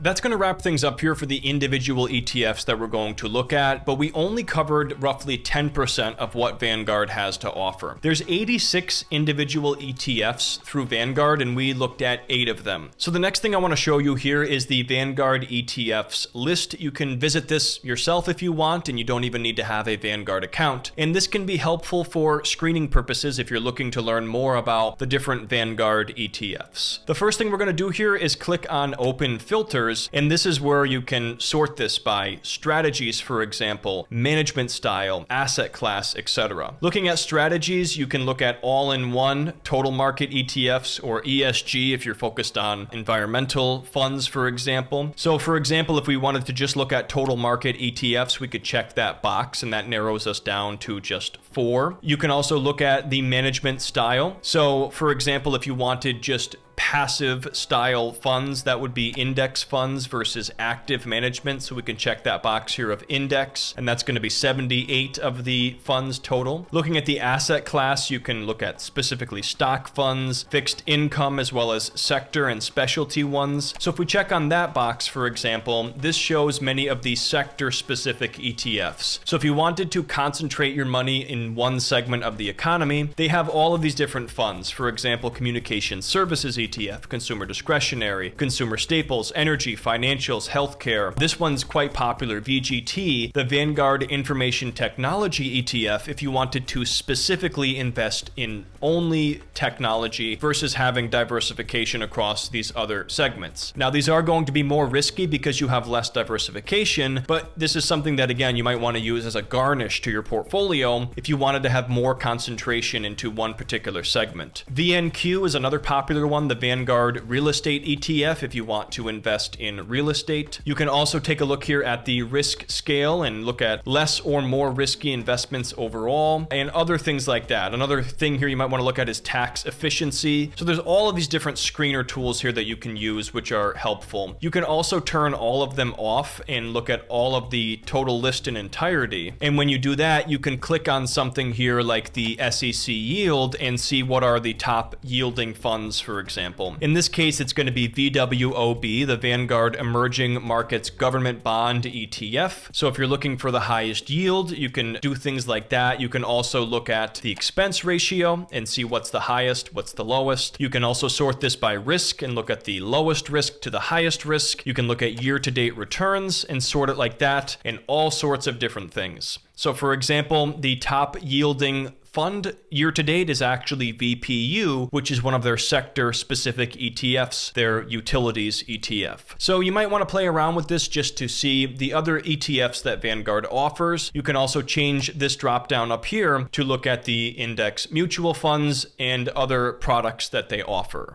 That's going to wrap things up here for the individual ETFs that we're going to look at, but we only covered roughly 10% of what Vanguard has to offer. There's 86 individual ETFs through Vanguard, and we looked at 8 of them. So the next thing I want to show you here is the Vanguard ETFs list. You can visit this yourself if you want, and you don't even need to have a Vanguard account. And this can be helpful for screening purposes if you're looking to learn more about the different Vanguard ETFs. The first thing we're going to do here is click on Open Filters, and this is where you can sort this by strategies, for example, management style, asset class, etc. Looking at strategies, you can look at all-in-one total market ETFs or ESG if you're focused on environmental funds, for example. So for example, if we wanted to just look at total market ETFs, we could check that box, and that narrows us down to just 4. You can also look at the management style. So for example, if you wanted just passive style funds, that would be index funds versus active management. So we can check that box here of index, and that's going to be 78 of the funds total. Looking at the asset class, you can look at specifically stock funds, fixed income, as well as sector and specialty ones. So if we check on that box, for example, this shows many of the sector specific ETFs. So if you wanted to concentrate your money in one segment of the economy, they have all of these different funds. For example, communication services ETF, consumer discretionary, consumer staples, energy, financials, healthcare. This one's quite popular, VGT, the Vanguard Information Technology ETF, if you wanted to specifically invest in only technology versus having diversification across these other segments. Now, these are going to be more risky because you have less diversification, but this is something that, again, you might want to use as a garnish to your portfolio if you wanted to have more concentration into one particular segment. VNQ is another popular one, the Vanguard Real Estate ETF, if you want to invest in real estate. You can also take a look here at the risk scale and look at less or more risky investments overall and other things like that. Another thing here you might want to look at is tax efficiency. So there's all of these different screener tools here that you can use, which are helpful. You can also turn all of them off and look at all of the total list in entirety. And when you do that, you can click on something here like the SEC yield and see what are the top yielding funds, for example. In this case, it's going to be VWOB, the Vanguard Emerging Markets Government Bond ETF. So if you're looking for the highest yield, you can do things like that. You can also look at the expense ratio and see what's the highest, what's the lowest. You can also sort this by risk and look at the lowest risk to the highest risk. You can look at year-to-date returns and sort it like that, and all sorts of different things. So for example, the top yielding fund year to date is actually VPU, which is one of their sector specific ETFs, their utilities ETF. So you might want to play around with this just to see the other ETFs that Vanguard offers. You can also change this drop down up here to look at the index mutual funds and other products that they offer.